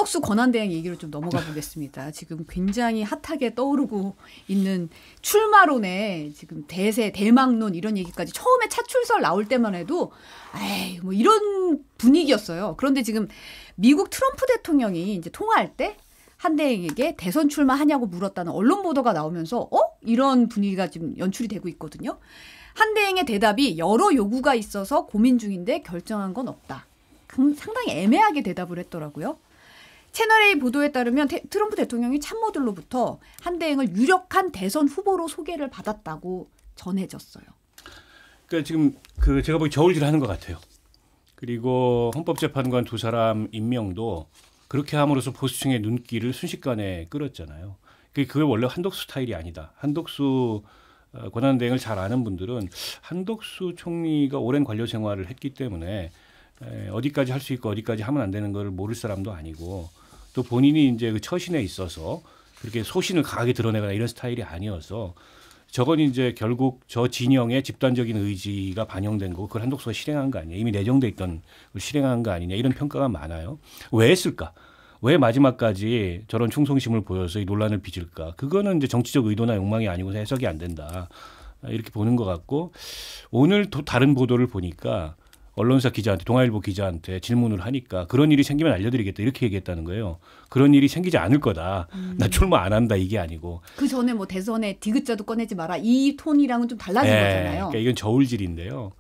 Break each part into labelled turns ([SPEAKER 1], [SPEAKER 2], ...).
[SPEAKER 1] 한덕수 권한대행 얘기로 좀 넘어가 보겠습니다. 지금 굉장히 핫하게 떠오르고 있는 출마론에 지금 대세, 대망론 이런 얘기까지 처음에 차출설 나올 때만 해도 에이 뭐 이런 분위기였어요. 그런데 지금 미국 트럼프 대통령이 이제 통화할 때 한대행에게 대선 출마하냐고 물었다는 언론 보도가 나오면서 이런 분위기가 지금 연출이 되고 있거든요. 한대행의 대답이 여러 요구가 있어서 고민 중인데 결정한 건 없다. 상당히 애매하게 대답을 했더라고요. 채널A 보도에 따르면 트럼프 대통령이 참모들로부터 한대행을 유력한 대선 후보로 소개를 받았다고 전해졌어요.
[SPEAKER 2] 그러니까 지금 제가 보기 저울질하는 것 같아요. 그리고 헌법재판관 두 사람 임명도 그렇게 함으로써 보수층의 눈길을 순식간에 끌었잖아요. 그게 원래 한덕수 스타일이 아니다. 한덕수 권한대행을 잘 아는 분들은 한덕수 총리가 오랜 관료 생활을 했기 때문에 어디까지 할 수 있고 어디까지 하면 안 되는 걸 모를 사람도 아니고 또 본인이 이제 그 처신에 있어서 그렇게 소신을 강하게 드러내거나 이런 스타일이 아니어서 저건 이제 결국 저 진영의 집단적인 의지가 반영된 거고 그걸 한덕수가 실행한 거 아니냐. 이미 내정돼 있던 걸 실행한 거 아니냐. 이런 평가가 많아요. 왜 했을까? 왜 마지막까지 저런 충성심을 보여서 이 논란을 빚을까? 그거는 이제 정치적 의도나 욕망이 아니고 해석이 안 된다. 이렇게 보는 것 같고 오늘 또 다른 보도를 보니까 언론사 기자한테 동아일보 기자한테 질문을 하니까 그런 일이 생기면 알려드리겠다 이렇게 얘기했다는 거예요. 그런 일이 생기지 않을 거다. 나 출마 안 한다 이게 아니고.
[SPEAKER 1] 그 전에 뭐 대선에 디귿자도 꺼내지 마라 이 톤이랑은 좀 달라진 거잖아요.
[SPEAKER 2] 그러니까 이건 저울질인데요.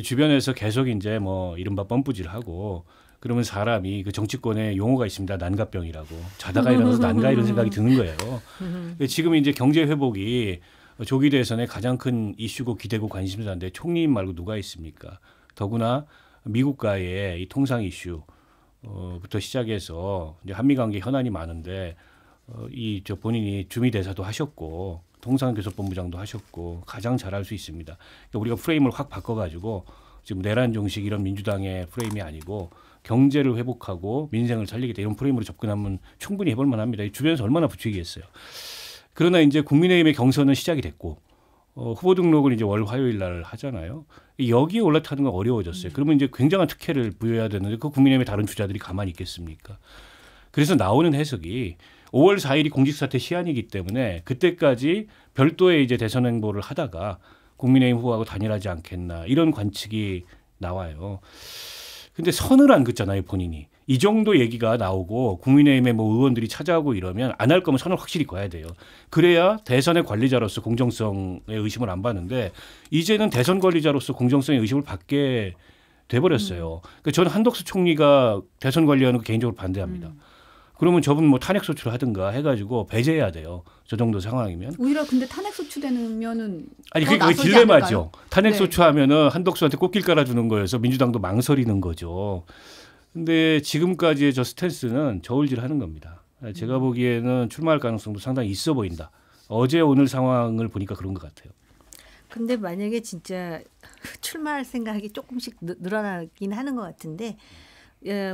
[SPEAKER 2] 주변에서 계속 이제 뭐 이른바 뻔뿌질하고 그러면 사람이 그 정치권에 용어가 있습니다. 난가병이라고. 자다가 일어나서 난가 이런 생각이 드는 거예요. 지금 이제 경제 회복이 조기 대선의 가장 큰 이슈고 기대고 관심사인데 총리님 말고 누가 있습니까? 더구나 미국과의 이 통상 이슈부터 시작해서 이제 한미 관계 현안이 많은데 저 본인이 주미 대사도 하셨고 통상교섭본부장도 하셨고 가장 잘할 수 있습니다. 그러니까 우리가 프레임을 확 바꿔가지고 지금 내란 종식 이런 민주당의 프레임이 아니고 경제를 회복하고 민생을 살리겠다 이런 프레임으로 접근하면 충분히 해볼 만합니다. 주변에서 얼마나 부추기겠어요. 그러나 이제 국민의힘의 경선은 시작이 됐고 후보 등록을 이제 월 화요일 날 하잖아요. 여기에 올라타는 건 어려워졌어요. 그러면 이제 굉장한 특혜를 부여해야 되는데 그 국민의힘의 다른 주자들이 가만히 있겠습니까? 그래서 나오는 해석이 5월 4일이 공직사퇴 시한이기 때문에 그때까지 별도의 이제 대선 행보를 하다가 국민의힘 후보하고 단일하지 않겠나 이런 관측이 나와요. 근데 선을 안 긋잖아요, 본인이. 이 정도 얘기가 나오고 국민의힘의 뭐 의원들이 찾아오고 이러면 안 할 거면 선을 확실히 그어야 돼요. 그래야 대선의 관리자로서 공정성의 의심을 안 받는데 이제는 대선 관리자로서 공정성의 의심을 받게 돼버렸어요. 그러니까 저는 한덕수 총리가 대선 관리하는 거 개인적으로 반대합니다. 그러면 저분 뭐 탄핵 소추를 하든가 해가지고 배제해야 돼요. 저 정도 상황이면.
[SPEAKER 1] 오히려 근데 탄핵 소추되면은
[SPEAKER 2] 아니 그게 딜레마죠.
[SPEAKER 1] 않을까요?
[SPEAKER 2] 탄핵 소추하면은 한덕수한테 꽃길 깔아주는 거여서 민주당도 망설이는 거죠. 근데 지금까지의 저 스탠스는 저울질하는 겁니다. 제가 보기에는 출마할 가능성도 상당히 있어 보인다. 어제 오늘 상황을 보니까 그런 것 같아요.
[SPEAKER 3] 근데 만약에 진짜 출마할 생각이 조금씩 늘어나긴 하는 것 같은데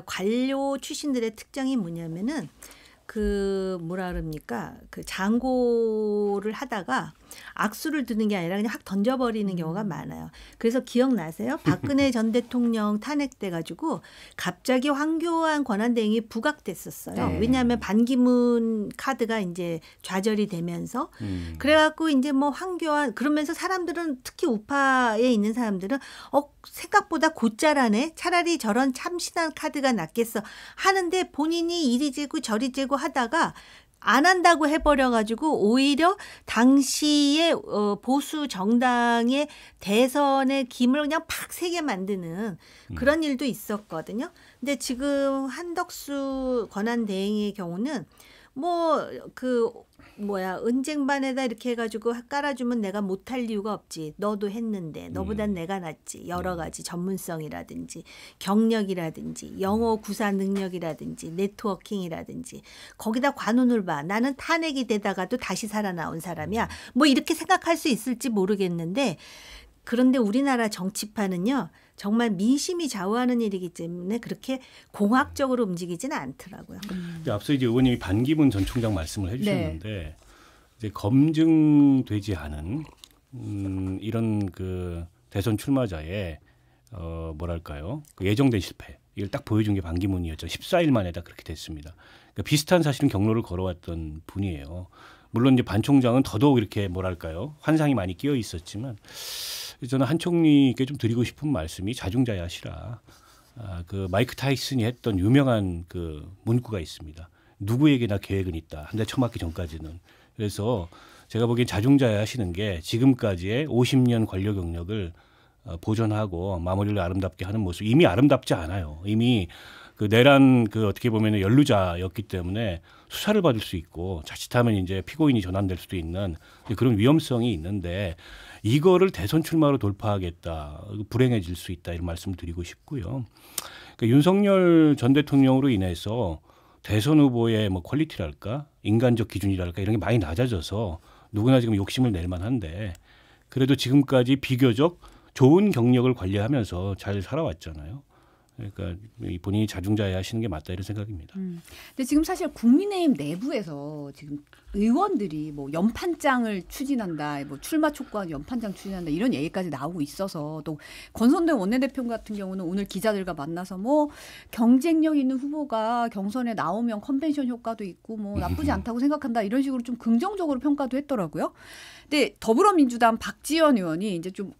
[SPEAKER 3] 관료 출신들의 특징이 뭐냐면은 그 뭐라 그럽니까 그 장고를 하다가 악수를 두는 게 아니라 그냥 확 던져버리는 경우가 많아요. 그래서 기억나세요? 박근혜 전 대통령 탄핵돼 가지고 갑자기 황교안 권한대행이 부각됐었어요.
[SPEAKER 1] 네.
[SPEAKER 3] 왜냐하면 반기문 카드가 이제 좌절이 되면서 그래갖고 이제 뭐 황교안 그러면서 사람들은 특히 우파에 있는 사람들은 생각보다 곧잘하네. 차라리 저런 참신한 카드가 낫겠어 하는데 본인이 이리 재고 저리 재고 하다가 안 한다고 해버려가지고 오히려 당시에 보수 정당의 대선의 김을 그냥 팍 세게 만드는 그런 일도 있었거든요. 근데 지금 한덕수 권한대행의 경우는 은쟁반에다 이렇게 해가지고 깔아주면 내가 못할 이유가 없지. 너도 했는데 너보단 내가 낫지. 여러 가지 전문성이라든지 경력이라든지 영어 구사 능력이라든지 네트워킹이라든지 거기다 관운을 봐. 나는 탄핵이 되다가도 다시 살아나온 사람이야. 뭐 이렇게 생각할 수 있을지 모르겠는데 그런데 우리나라 정치판은요. 정말 민심이 좌우하는 일이기 때문에 그렇게 공학적으로 움직이지는 않더라고요.
[SPEAKER 2] 앞서 이제 의원님이 반기문 전 총장 말씀을 해주셨는데 이제 검증되지 않은 이런 그 대선 출마자의 뭐랄까요 그 예정된 실패 이걸 딱 보여준 게 반기문이었죠. 14일 만에 다 그렇게 됐습니다. 그러니까 비슷한 사실은 경로를 걸어왔던 분이에요. 물론 이제 반 총장은 더더욱 이렇게 뭐랄까요 환상이 많이 끼어 있었지만 저는 한 총리께 좀 드리고 싶은 말씀이 자중자애하시라. 그 마이크 타이슨이 했던 유명한 그 문구가 있습니다. 누구에게나 계획은 있다. 한 대 쳐맞기 전까지는. 그래서 제가 보기엔 자중자애하시는 게 지금까지의 50년 관료 경력을 보존하고 마무리를 아름답게 하는 모습 이미 아름답지 않아요. 이미 그 내란 그 어떻게 보면 연루자였기 때문에 수사를 받을 수 있고 자칫하면 이제 피고인이 전환될 수도 있는 그런 위험성이 있는데 이거를 대선 출마로 돌파하겠다. 불행해질 수 있다. 이런 말씀을 드리고 싶고요. 그러니까 윤석열 전 대통령으로 인해서 대선 후보의 뭐 퀄리티랄까 인간적 기준이랄까 이런 게 많이 낮아져서 누구나 지금 욕심을 낼 만한데 그래도 지금까지 비교적 좋은 경력을 관리하면서 잘 살아왔잖아요. 그러니까 본인이 자중자애하시는 게 맞다 이런 생각입니다.
[SPEAKER 1] 근데 지금 사실 국민의힘 내부에서 지금 의원들이 뭐 연판장을 추진한다, 뭐 출마 촉구한 연판장 추진한다 이런 얘기까지 나오고 있어서 또 권선동 원내대표 같은 경우는 오늘 기자들과 만나서 뭐 경쟁력 있는 후보가 경선에 나오면 컨벤션 효과도 있고 뭐 나쁘지 않다고 생각한다 이런 식으로 좀 긍정적으로 평가도 했더라고요. 근데 더불어민주당 박지원 의원이 이제 좀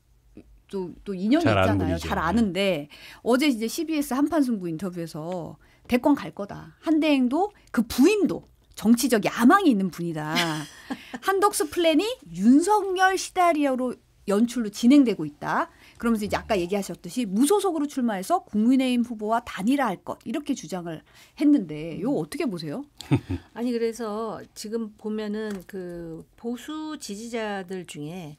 [SPEAKER 1] 또 인연이 있잖아요. 잘 아는데 어제 이제 CBS 한판승부 인터뷰에서 대권 갈 거다. 한대행도 그 부인도 정치적 야망이 있는 분이다. 한덕수 플랜이 윤석열 시나리오로 연출로 진행되고 있다. 그러면서 이제 아까 얘기하셨듯이 무소속으로 출마해서 국민의힘 후보와 단일화할 것 이렇게 주장을 했는데 이거 어떻게 보세요?
[SPEAKER 3] 아니 그래서 지금 보면은 그 보수 지지자들 중에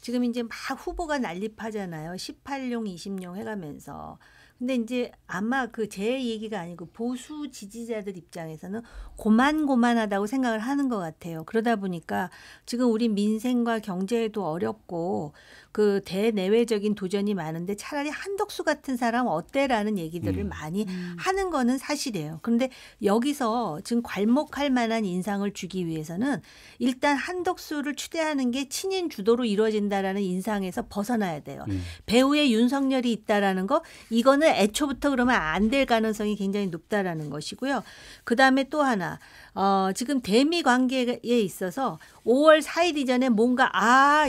[SPEAKER 3] 지금 이제 막 후보가 난립하잖아요. 18용, 20용 해가면서. 근데 이제 아마 그 제 얘기가 아니고 보수 지지자들 입장에서는 고만고만하다고 생각을 하는 것 같아요. 그러다 보니까 지금 우리 민생과 경제에도 어렵고 그 대내외적인 도전이 많은데 차라리 한덕수 같은 사람 어때라는 얘기들을 많이 하는 거는 사실이에요. 그런데 여기서 지금 괄목할 만한 인상을 주기 위해서는 일단 한덕수를 추대하는 게 친인 주도로 이루어진다라는 인상에서 벗어나야 돼요. 배후에 윤석열이 있다라는 거 이거는 애초부터 그러면 안 될 가능성이 굉장히 높다라는 것이고요. 그다음에 또 하나 지금 대미 관계에 있어서 5월 4일 이전에 뭔가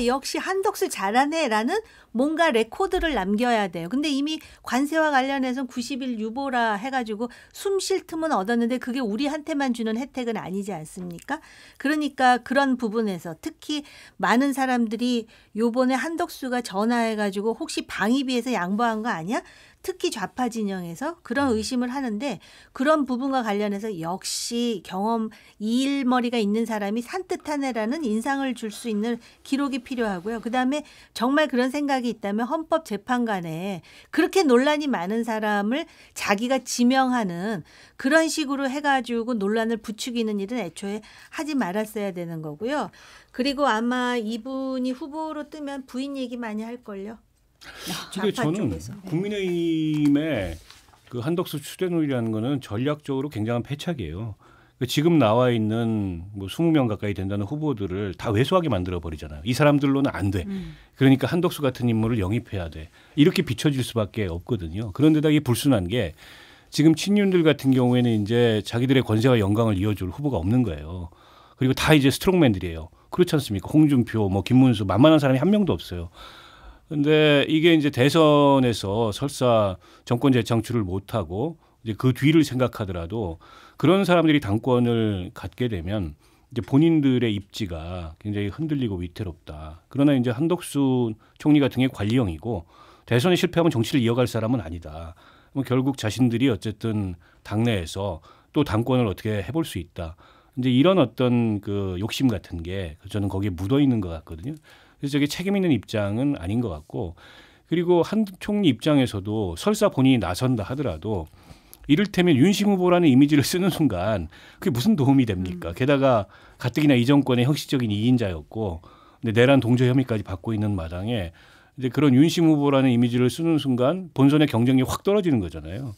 [SPEAKER 3] 역시 한덕수 잘하네라는 뭔가 레코드를 남겨야 돼요. 근데 이미 관세와 관련해서 90일 유보라 해가지고 숨 쉴 틈은 얻었는데 그게 우리한테만 주는 혜택은 아니지 않습니까? 그러니까 그런 부분에서 특히 많은 사람들이 요번에 한덕수가 전화해가지고 혹시 방위비에서 양보한 거 아니야? 특히 좌파 진영에서 그런 의심을 하는데 그런 부분과 관련해서 역시 경험 일머리가 있는 사람이 산뜻하네라는 인상을 줄 수 있는 기록이 필요하고요. 그다음에 정말 그런 생각이 있다면 헌법재판관에 그렇게 논란이 많은 사람을 자기가 지명하는 그런 식으로 해가지고 논란을 부추기는 일은 애초에 하지 말았어야 되는 거고요. 그리고 아마 이분이 후보로 뜨면 부인 얘기 많이 할걸요.
[SPEAKER 2] 근데 저는 국민의힘의 그 한덕수 추대놀이라는 거는 전략적으로 굉장한 패착이에요. 지금 나와 있는 뭐 20명 가까이 된다는 후보들을 다 왜소하게 만들어 버리잖아요. 이 사람들로는 안 돼. 그러니까 한덕수 같은 인물을 영입해야 돼. 이렇게 비춰질 수밖에 없거든요. 그런데다 이게 불순한 게 지금 친윤들 같은 경우에는 이제 자기들의 권세와 영광을 이어줄 후보가 없는 거예요. 그리고 다 이제 스트롱맨들이에요. 그렇지 않습니까? 홍준표, 뭐 김문수 만만한 사람이 한 명도 없어요. 근데 이게 이제 대선에서 설사 정권 재창출을 못하고 이제 그 뒤를 생각하더라도 그런 사람들이 당권을 갖게 되면 이제 본인들의 입지가 굉장히 흔들리고 위태롭다. 그러나 이제 한덕수 총리 같은 게 관리형이고 대선에 실패하면 정치를 이어갈 사람은 아니다. 결국 자신들이 어쨌든 당내에서 또 당권을 어떻게 해볼 수 있다. 이제 이런 어떤 그 욕심 같은 게 저는 거기에 묻어 있는 것 같거든요. 그래서 저게 책임 있는 입장은 아닌 것 같고 그리고 한 총리 입장에서도 설사 본인이 나선다 하더라도 이를테면 윤심 후보라는 이미지를 쓰는 순간 그게 무슨 도움이 됩니까? 게다가 가뜩이나 이 정권의 형식적인 이인자였고 근데 내란 동조 혐의까지 받고 있는 마당에 이제 그런 윤심 후보라는 이미지를 쓰는 순간 본선의 경쟁력이 확 떨어지는 거잖아요.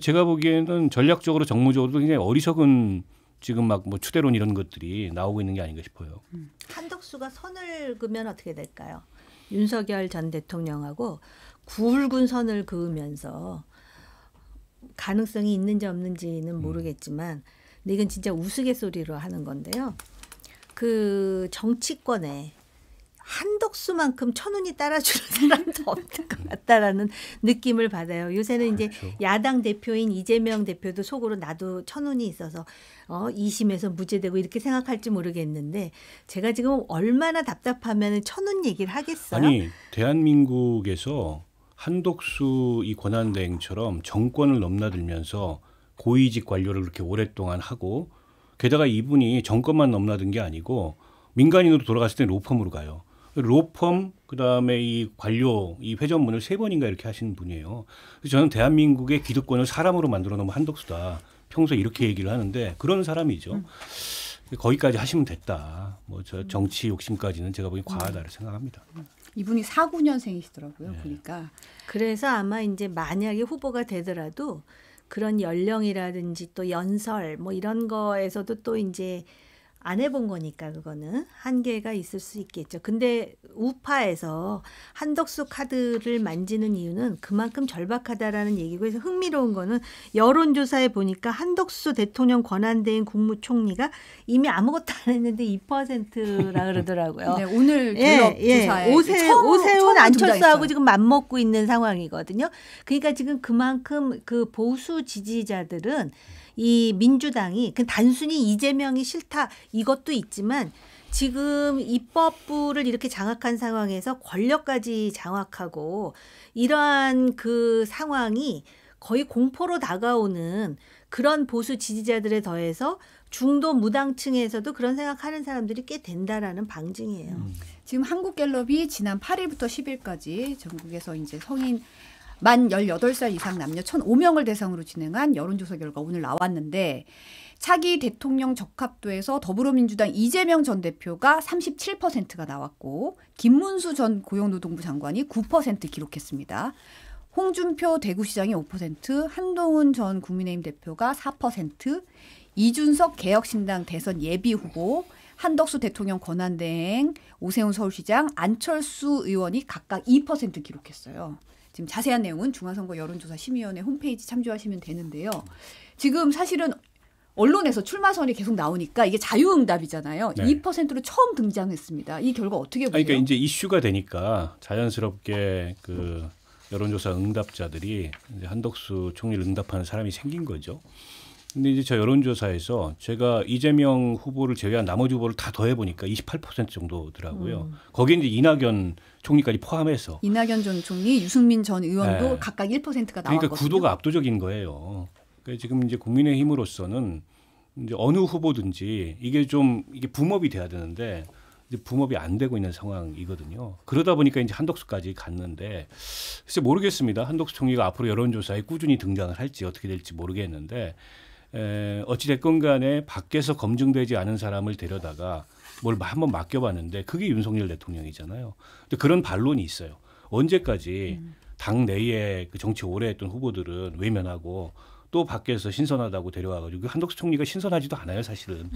[SPEAKER 2] 제가 보기에는 전략적으로 정무적으로도 굉장히 어리석은 지금 막 뭐 추대론 이런 것들이 나오고 있는 게 아닌가 싶어요.
[SPEAKER 3] 한덕수가 선을 그으면 어떻게 될까요? 윤석열 전 대통령하고 굵은 선을 그으면서 가능성이 있는지 없는지는 모르겠지만 근데 이건 진짜 우스갯소리로 하는 건데요. 그 정치권에 한덕수만큼 천운이 따라주는 사람도 없는 것 같다라는 느낌을 받아요. 요새는 이제 야당 대표인 이재명 대표도 속으로 나도 천운이 있어서 2심에서 무죄되고 이렇게 생각할지 모르겠는데 제가 지금 얼마나 답답하면 천운 얘기를 하겠어요.
[SPEAKER 2] 아니 대한민국에서 한덕수 이 권한대행처럼 정권을 넘나들면서 고위직 관료를 그렇게 오랫동안 하고 게다가 이분이 정권만 넘나든 게 아니고 민간인으로 돌아갔을 때 로펌으로 가요. 로펌 그다음에 이 관료 이 회전문을 3번인가 이렇게 하시는 분이에요. 그래서 저는 대한민국의 기득권을 사람으로 만들어 놓으면 한덕수다. 평소에 이렇게 얘기를 하는데 그런 사람이죠. 거기까지 하시면 됐다. 뭐 저 정치 욕심까지는 제가 보기엔 과하다고 생각합니다.
[SPEAKER 1] 이분이 49년생이시더라고요.
[SPEAKER 2] 네.
[SPEAKER 1] 보니까.
[SPEAKER 3] 그래서 아마 이제 만약에 후보가 되더라도 그런 연령이라든지 또 연설 뭐 이런 거에서도 또 이제 안 해본 거니까 그거는 한계가 있을 수 있겠죠. 근데 우파에서 한덕수 카드를 만지는 이유는 그만큼 절박하다라는 얘기고 그래서 흥미로운 거는 여론조사에 보니까 한덕수 대통령 권한대행 국무총리가 이미 아무것도 안 했는데 2%라 그러더라고요.
[SPEAKER 1] 네, 오늘 갤럽 조사에
[SPEAKER 3] 오세훈 안철수하고
[SPEAKER 1] 등장했어요.
[SPEAKER 3] 지금 맞먹고 있는 상황이거든요. 그러니까 지금 그만큼 그 보수 지지자들은 이 민주당이 그 단순히 이재명이 싫다 이것도 있지만 지금 입법부를 이렇게 장악한 상황에서 권력까지 장악하고 이러한 그 상황이 거의 공포로 다가오는 그런 보수 지지자들에 더해서 중도 무당층에서도 그런 생각하는 사람들이 꽤 된다라는 방증이에요.
[SPEAKER 1] 지금 한국갤럽이 지난 8일부터 10일까지 전국에서 이제 성인 만 18살 이상 남녀 1,005명을 대상으로 진행한 여론조사 결과 오늘 나왔는데 차기 대통령 적합도에서 더불어민주당 이재명 전 대표가 37%가 나왔고 김문수 전 고용노동부 장관이 9% 기록했습니다. 홍준표 대구시장이 5%, 한동훈 전 국민의힘 대표가 4%, 이준석 개혁신당 대선 예비후보, 한덕수 대통령 권한대행, 오세훈 서울시장, 안철수 의원이 각각 2% 기록했어요. 지금 자세한 내용은 중앙선거 여론조사 심의위원회 홈페이지 참조하시면 되는데요. 지금 사실은 언론에서 출마선이 계속 나오니까 이게 자유응답이잖아요.
[SPEAKER 2] 네.
[SPEAKER 1] 2%로 처음 등장했습니다. 이 결과 어떻게 보세요?
[SPEAKER 2] 그러니까 이제 이슈가 되니까 자연스럽게 그 여론조사 응답자들이 이제 한덕수 총리를 응답하는 사람이 생긴 거죠. 근데 이제 저 여론조사에서 제가 이재명 후보를 제외한 나머지 후보를 다 더해보니까 28% 정도더라고요. 거기에 이제 이낙연 총리까지 포함해서.
[SPEAKER 1] 이낙연 전 총리, 유승민 전 의원도
[SPEAKER 2] 네.
[SPEAKER 1] 각각 1%가 나왔거든요.
[SPEAKER 2] 그러니까 구도가 압도적인 거예요. 그러니까 지금 이제 국민의힘으로서는 이제 어느 후보든지 이게 붐업이 돼야 되는데 이제 붐업이 안 되고 있는 상황이거든요. 그러다 보니까 이제 한덕수까지 갔는데 글쎄 모르겠습니다. 한덕수 총리가 앞으로 여론조사에 꾸준히 등장을 할지 어떻게 될지 모르겠는데 어찌됐건 간에 밖에서 검증되지 않은 사람을 데려다가 뭘 한번 맡겨봤는데 그게 윤석열 대통령이잖아요. 근데 그런 반론이 있어요. 언제까지 당 내에 그 정치 오래 했던 후보들은 외면하고 또 밖에서 신선하다고 데려와가지고 한덕수 총리가 신선하지도 않아요, 사실은.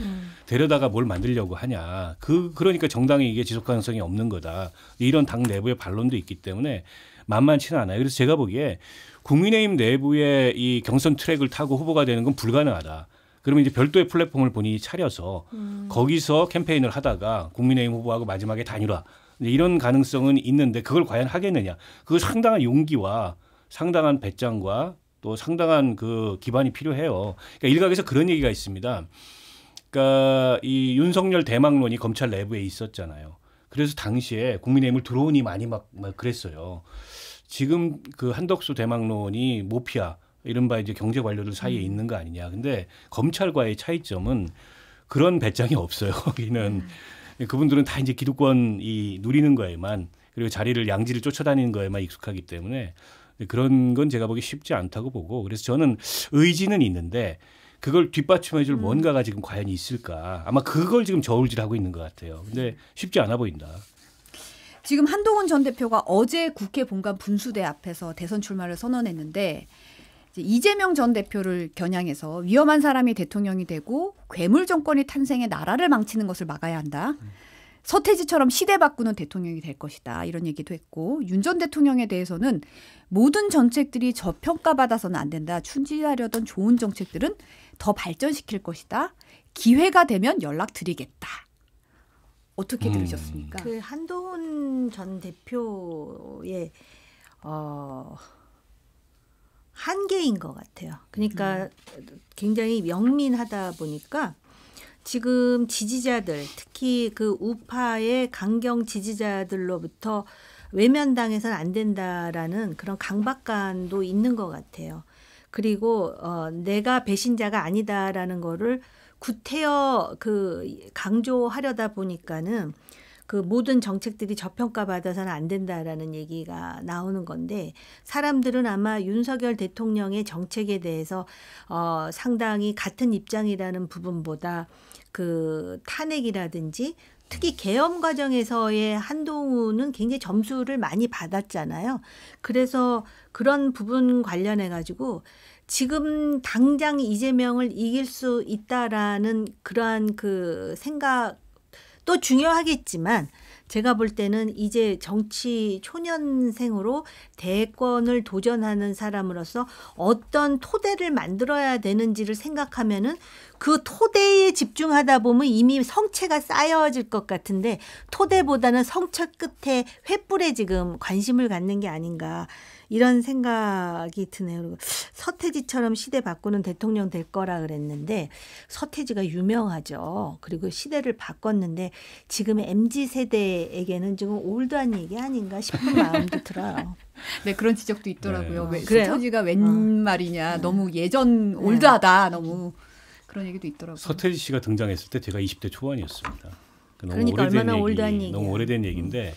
[SPEAKER 2] 데려다가 뭘 만들려고 하냐. 그러니까 정당에 이게 지속 가능성이 없는 거다. 이런 당 내부의 반론도 있기 때문에 만만치는 않아요. 그래서 제가 보기에 국민의힘 내부의 이 경선 트랙을 타고 후보가 되는 건 불가능하다. 그러면 이제 별도의 플랫폼을 본인이 차려서 거기서 캠페인을 하다가 국민의힘 후보하고 마지막에 단일화. 이런 가능성은 있는데 그걸 과연 하겠느냐. 그거 상당한 용기와 상당한 배짱과 또 상당한 그 기반이 필요해요. 그러니까 일각에서 그런 얘기가 있습니다. 그러니까 이 윤석열 대망론이 검찰 내부에 있었잖아요. 그래서 당시에 국민의힘을 들어오니 많이 막 그랬어요. 지금 그 한덕수 대망론이 모피아 이른바 이제 경제 관료들 사이에 있는 거 아니냐. 근데 검찰과의 차이점은 그런 배짱이 없어요. 거기는 그분들은 다 이제 기득권이 누리는 거에만 그리고 자리를 양지를 쫓아다니는 거에만 익숙하기 때문에 그런 건 제가 보기 쉽지 않다고 보고 그래서 저는 의지는 있는데 그걸 뒷받침해줄 뭔가가 지금 과연 있을까. 아마 그걸 지금 저울질하고 있는 것 같아요. 근데 쉽지 않아 보인다.
[SPEAKER 1] 지금 한동훈 전 대표가 어제 국회 본관 분수대 앞에서 대선 출마를 선언했는데 이제 이재명 전 대표를 겨냥해서 위험한 사람이 대통령이 되고 괴물 정권이 탄생해 나라를 망치는 것을 막아야 한다. 서태지처럼 시대 바꾸는 대통령이 될 것이다. 이런 얘기도 했고 윤 전 대통령에 대해서는 모든 정책들이 저평가받아서는 안 된다. 추진하려던 좋은 정책들은 더 발전시킬 것이다. 기회가 되면 연락드리겠다. 어떻게 들으셨습니까?
[SPEAKER 3] 그 한동훈 전 대표의 한계인 것 같아요. 그러니까 굉장히 명민하다 보니까 지금 지지자들, 특히 그 우파의 강경 지지자들로부터 외면당해서는 안 된다라는 그런 강박관도 있는 것 같아요. 그리고 내가 배신자가 아니다라는 거를 구태여 강조하려다 보니까는 그 모든 정책들이 저평가받아서는 안 된다라는 얘기가 나오는 건데 사람들은 아마 윤석열 대통령의 정책에 대해서 상당히 같은 입장이라는 부분보다 그 탄핵이라든지 특히 계엄 과정에서의 한동훈은 굉장히 점수를 많이 받았잖아요. 그래서 그런 부분 관련해 가지고 지금 당장 이재명을 이길 수 있다라는 그러한 그 생각도 중요하겠지만 제가 볼 때는 이제 정치 초년생으로 대권을 도전하는 사람으로서 어떤 토대를 만들어야 되는지를 생각하면은 그 토대에 집중하다 보면 이미 성체가 쌓여질 것 같은데 토대보다는 성체 끝에 횃불에 지금 관심을 갖는 게 아닌가 이런 생각이 드네요. 그리고 서태지처럼 시대 바꾸는 대통령 될 거라 그랬는데 서태지가 유명하죠. 그리고 시대를 바꿨는데 지금 MZ세대에게는 지금 올드한 얘기 아닌가 싶은 마음도 들어요.
[SPEAKER 1] 네, 그런 지적도 있더라고요.
[SPEAKER 2] 네.
[SPEAKER 1] 서태지가 웬 말이냐. 너무 예전 올드하다. 너무 그런 얘기도 있더라고요.
[SPEAKER 2] 서태지 씨가 등장했을 때 제가 20대 초반이었습니다.
[SPEAKER 3] 그러니까 얼마나 올드한 얘기예요.
[SPEAKER 2] 너무 오래된 얘기인데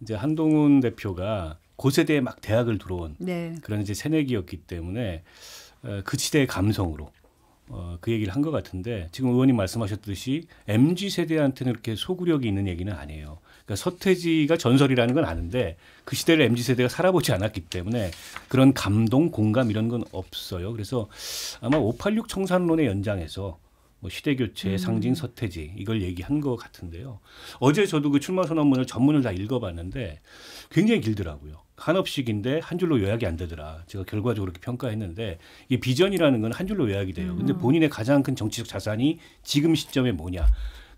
[SPEAKER 2] 이제 한동훈 대표가 고세대에 막 대학을 들어온
[SPEAKER 1] 네.
[SPEAKER 2] 그런 이제 새내기였기 때문에 그 시대의 감성으로 그 얘기를 한 것 같은데 지금 의원님 말씀하셨듯이 MZ 세대한테는 이렇게 소구력이 있는 얘기는 아니에요. 그러니까 서태지가 전설이라는 건 아는데 그 시대를 MZ 세대가 살아보지 않았기 때문에 그런 감동, 공감 이런 건 없어요. 그래서 아마 586 청산론의 연장에서 뭐 시대교체의 상징 서태지 이걸 얘기한 것 같은데요. 어제 저도 그 출마 선언문을 전문을 다 읽어봤는데 굉장히 길더라고요. 한업식인데 한 줄로 요약이 안 되더라. 제가 결과적으로 그렇게 평가했는데 이 비전이라는 건 한 줄로 요약이 돼요. 근데 본인의 가장 큰 정치적 자산이 지금 시점에 뭐냐.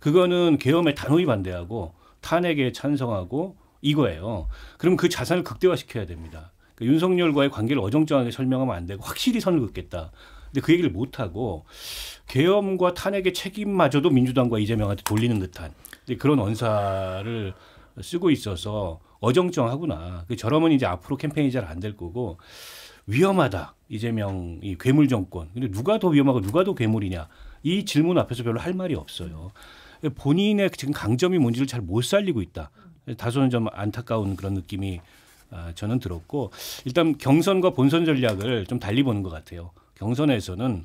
[SPEAKER 2] 그거는 계엄에 단호히 반대하고 탄핵에 찬성하고 이거예요. 그럼 그 자산을 극대화시켜야 됩니다. 그러니까 윤석열과의 관계를 어정쩡하게 설명하면 안 되고 확실히 선을 긋겠다. 근데 그 얘기를 못하고 계엄과 탄핵의 책임마저도 민주당과 이재명한테 돌리는 듯한 그런 언사를 쓰고 있어서 어정쩡하구나. 저러면 이제 앞으로 캠페인이 잘 안 될 거고 위험하다. 이재명이 괴물 정권. 근데 누가 더 위험하고 누가 더 괴물이냐. 이 질문 앞에서 별로 할 말이 없어요. 본인의 지금 강점이 뭔지를 잘 못 살리고 있다. 다소는 좀 안타까운 그런 느낌이 저는 들었고 일단 경선과 본선 전략을 좀 달리 보는 것 같아요. 경선에서는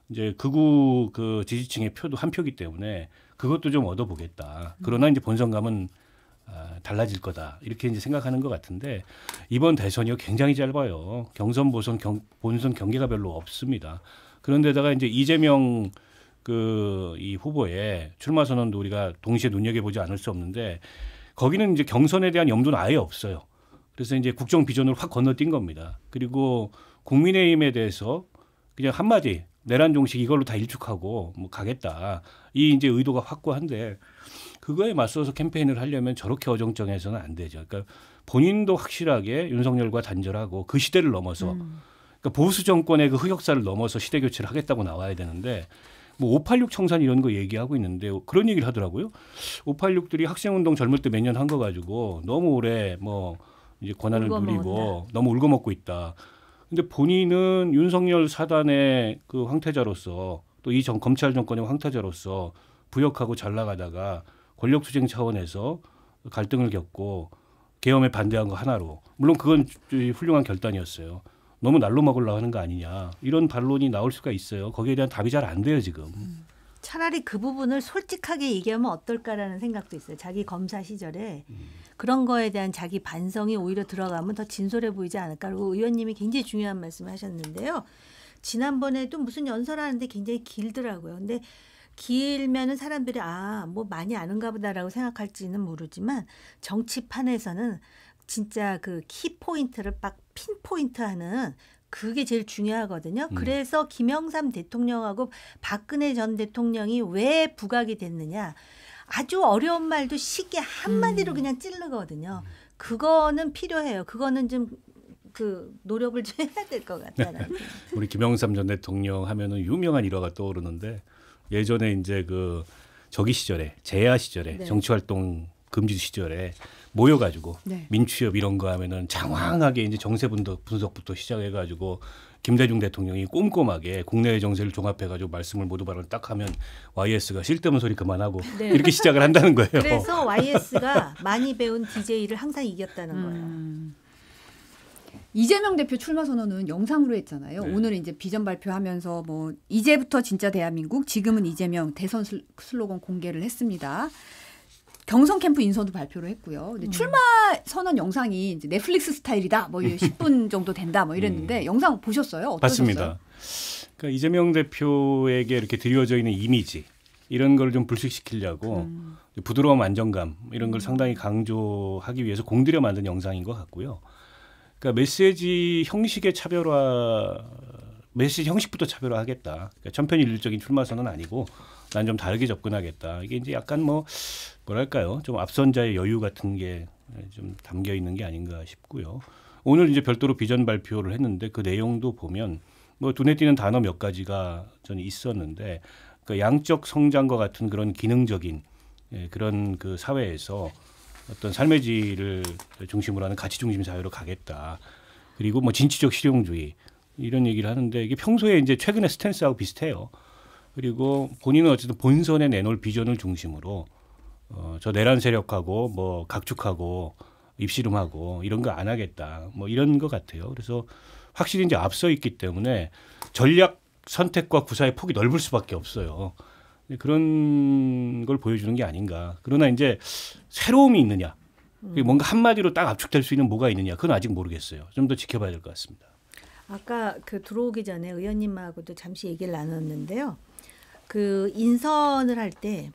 [SPEAKER 2] 이제 극우 그 지지층의 표도 한 표기 때문에 그것도 좀 얻어보겠다. 그러나 이제 본선 가면 달라질 거다. 이렇게 이제 생각하는 것 같은데 이번 대선이 굉장히 짧아요. 경선, 본선 경계가 별로 없습니다. 그런데다가 이제 이재명 이 후보의 출마 선언도 우리가 동시에 눈여겨보지 않을 수 없는데 거기는 이제 경선에 대한 염두는 아예 없어요. 그래서 이제 국정 비전을 확 건너뛴 겁니다. 그리고 국민의힘에 대해서 그냥 한마디 내란 종식 이걸로 다 일축하고 뭐 가겠다. 이 이제 의도가 확고한데 그거에 맞서서 캠페인을 하려면 저렇게 어정쩡해서는 안 되죠. 그러니까 본인도 확실하게 윤석열과 단절하고 그 시대를 넘어서 그러니까 보수 정권의 그 흑역사를 넘어서 시대 교체를 하겠다고 나와야 되는데 뭐 586 청산 이런 거 얘기하고 있는데 그런 얘기를 하더라고요. 586들이 학생운동 젊을 때 몇 년 한 거 가지고 너무 오래 뭐 이제 권한을 누리고 너무 울고먹고 있다. 근데 본인은 윤석열 사단의 그 황태자로서 또 이 검찰 정권의 황태자로서 부역하고 잘 나가다가 권력투쟁 차원에서 갈등을 겪고 계엄에 반대한 거 하나로 물론 그건 훌륭한 결단이었어요. 너무 날로 먹으려고 하는 거 아니냐 이런 반론이 나올 수가 있어요. 거기에 대한 답이 잘 안 돼요 지금.
[SPEAKER 3] 차라리 그 부분을 솔직하게 얘기하면 어떨까라는 생각도 있어요. 자기 검사 시절에 그런 거에 대한 자기 반성이 오히려 들어가면 더 진솔해 보이지 않을까. 그리고 의원님이 굉장히 중요한 말씀을 하셨는데요. 지난번에도 무슨 연설하는데 굉장히 길더라고요. 근데 길면은 사람들이 뭐 많이 아는가 보다라고 생각할지는 모르지만 정치판에서는 진짜 그 키포인트를 빡 핀포인트하는 그게 제일 중요하거든요. 그래서 김영삼 대통령하고 박근혜 전 대통령이 왜 부각이 됐느냐. 아주 어려운 말도 쉽게 한마디로 그냥 찌르거든요. 그거는 필요해요. 그거는 좀 그 노력을 좀 해야 될 것 같아요.
[SPEAKER 2] 우리 김영삼 전 대통령 하면은 유명한 일화가 떠오르는데 예전에 이제 그 저기 시절에 재야 시절에
[SPEAKER 3] 네.
[SPEAKER 2] 정치활동 금지 시절에 모여가지고
[SPEAKER 1] 네.
[SPEAKER 2] 민취업 이런 거 하면은 장황하게 이제 정세 분석부터 시작해가지고 김대중 대통령이 꼼꼼하게 국내의 정세를 종합해가지고 말씀을 모두 발언 딱 하면 YS가 쓸데없는 소리 그만하고
[SPEAKER 3] 네.
[SPEAKER 2] 이렇게 시작을 한다는 거예요.
[SPEAKER 3] 그래서 YS가 많이 배운 DJ를 항상 이겼다는 거예요.
[SPEAKER 1] 이재명 대표 출마 선언은 영상으로 했잖아요.
[SPEAKER 2] 네.
[SPEAKER 1] 오늘 이제 비전 발표하면서 뭐 이제부터 진짜 대한민국, 지금은 이재명 대선 슬로건 공개를 했습니다. 경선 캠프 인선도 발표를 했고요. 근데 출마 선언 영상이 이제 넷플릭스 스타일이다. 뭐 10분 정도 된다. 뭐 이랬는데 영상 보셨어요? 어떠셨어요?
[SPEAKER 2] 맞습니다. 그러니까 이재명 대표에게 이렇게 드리워져 있는 이미지 이런 걸 좀 불식시키려고 부드러움, 안정감 이런 걸 상당히 강조하기 위해서 공들여 만든 영상인 것 같고요. 그러니까 메시지 형식의 차별화, 메시지 형식부터 차별화하겠다. 그러니까 천편일률적인 출마선은 아니고 난 좀 다르게 접근하겠다. 이게 이제 약간 뭐랄까요, 좀 앞선 자의 여유 같은 게 좀 담겨 있는 게 아닌가 싶고요. 오늘 이제 별도로 비전 발표를 했는데 그 내용도 보면 뭐 눈에 띄는 단어 몇 가지가 저는 있었는데 그러니까 양적 성장과 같은 그런 기능적인 그런 그 사회에서 어떤 삶의 질을 중심으로 하는 가치 중심 사회로 가겠다. 그리고 뭐 진취적 실용주의 이런 얘기를 하는데 이게 평소에 이제 최근의 스탠스하고 비슷해요. 그리고 본인은 어쨌든 본선에 내놓을 비전을 중심으로 저 내란 세력하고 뭐 각축하고 입씨름하고 이런 거 안 하겠다. 뭐 이런 것 같아요. 그래서 확실히 이제 앞서 있기 때문에 전략 선택과 구사의 폭이 넓을 수밖에 없어요. 그런 걸 보여주는 게 아닌가. 그러나 이제 새로움이 있느냐. 뭔가 한마디로 딱 압축될 수 있는 뭐가 있느냐. 그건 아직 모르겠어요. 좀 더 지켜봐야 될 것 같습니다.
[SPEAKER 3] 아까 그 들어오기 전에 의원님하고도 잠시 얘기를 나눴는데요. 그 인선을 할 때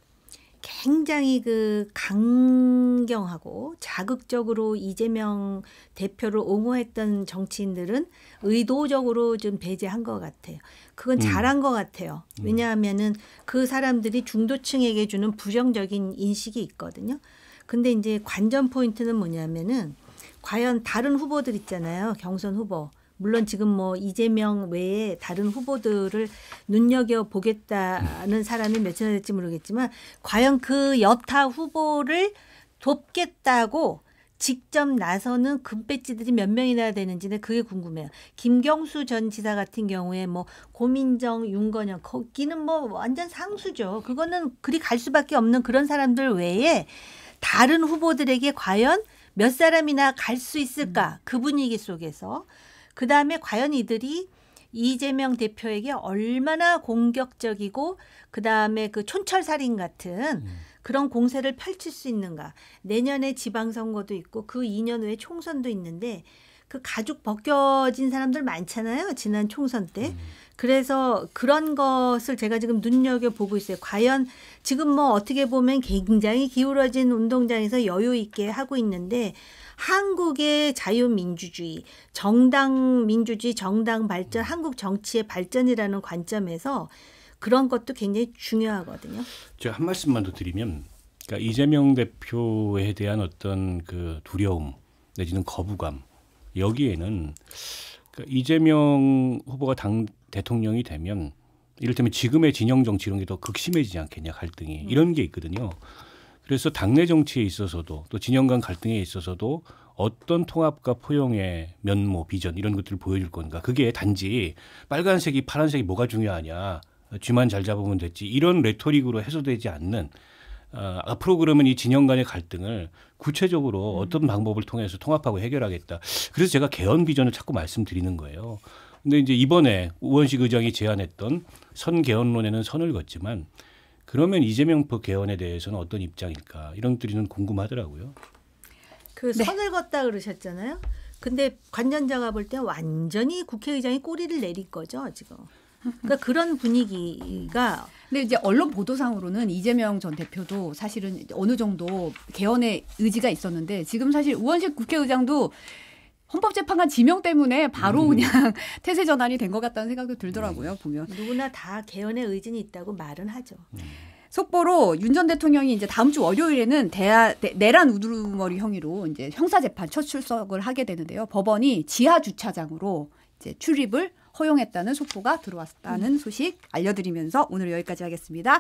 [SPEAKER 3] 굉장히 그 강경하고 자극적으로 이재명 대표를 옹호했던 정치인들은 의도적으로 좀 배제한 것 같아요. 그건 잘한 것 같아요. 왜냐하면은 그 사람들이 중도층에게 주는 부정적인 인식이 있거든요. 근데 이제 관전 포인트는 뭐냐면은 과연 다른 후보들 있잖아요. 경선 후보. 물론 지금 뭐 이재명 외에 다른 후보들을 눈여겨보겠다는 사람이 몇이나 될지 모르겠지만 과연 그 여타 후보를 돕겠다고 직접 나서는 금배지들이 몇 명이나 되는지는 그게 궁금해요. 김경수 전 지사 같은 경우에 뭐 고민정, 윤건영 거기는 뭐 완전 상수죠. 그거는 그리 갈 수밖에 없는 그런 사람들 외에 다른 후보들에게 과연 몇 사람이나 갈 수 있을까? 그 분위기 속에서. 그다음에 과연 이들이 이재명 대표에게 얼마나 공격적이고 그다음에 그 촌철살인 같은 그런 공세를 펼칠 수 있는가. 내년에 지방선거도 있고 그 2년 후에 총선도 있는데 그 가죽 벗겨진 사람들 많잖아요. 지난 총선 때. 그래서 그런 것을 제가 지금 눈여겨보고 있어요. 과연 지금 뭐 어떻게 보면 굉장히 기울어진 운동장에서 여유 있게 하고 있는데 한국의 자유민주주의, 정당 민주주의, 정당 발전, 한국 정치의 발전이라는 관점에서 그런 것도 굉장히 중요하거든요.
[SPEAKER 2] 제가 한 말씀만 더 드리면, 그러니까 이재명 대표에 대한 어떤 그 두려움 내지는 거부감 여기에는 그러니까 이재명 후보가 당 대통령이 되면 이를테면 지금의 진영 정치 이런 게 더 극심해지지 않겠냐 갈등이 이런 게 있거든요. 그래서 당내 정치에 있어서도 또 진영 간 갈등에 있어서도 어떤 통합과 포용의 면모, 비전 이런 것들을 보여줄 건가. 그게 단지 빨간색이 파란색이 뭐가 중요하냐. 쥐만 잘 잡으면 됐지. 이런 레토릭으로 해소되지 않는 앞으로 그러면 이 진영 간의 갈등을 구체적으로 어떤 방법을 통해서 통합하고 해결하겠다. 그래서 제가 개헌 비전을 자꾸 말씀드리는 거예요. 근데 이제 이번에 우원식 의장이 제안했던 선 개헌론에는 선을 걷지만 그러면 이재명 개헌에 대해서는 어떤 입장일까 이런 것들이 좀 궁금하더라고요.
[SPEAKER 3] 그 선을 걷다 그러셨잖아요. 근데 관전자가 볼 때 완전히 국회의장이 꼬리를 내릴 거죠 지금. 그러니까 그런 분위기가
[SPEAKER 1] 근데 이제 언론 보도상으로는 이재명 전 대표도 사실은 어느 정도 개헌의 의지가 있었는데 지금 사실 우원식 국회의장도 헌법재판관 지명 때문에 바로 그냥 태세 전환이 된 것 같다는 생각도 들더라고요. 보면
[SPEAKER 3] 누구나 다 개헌의 의지는 있다고 말은 하죠.
[SPEAKER 1] 속보로 윤 전 대통령이 이제 다음 주 월요일에는 내란 우두머리 혐의로 이제 형사재판 첫 출석을 하게 되는데요. 법원이 지하 주차장으로 이제 출입을 허용했다는 속보가 들어왔다는 소식 알려드리면서 오늘 여기까지 하겠습니다.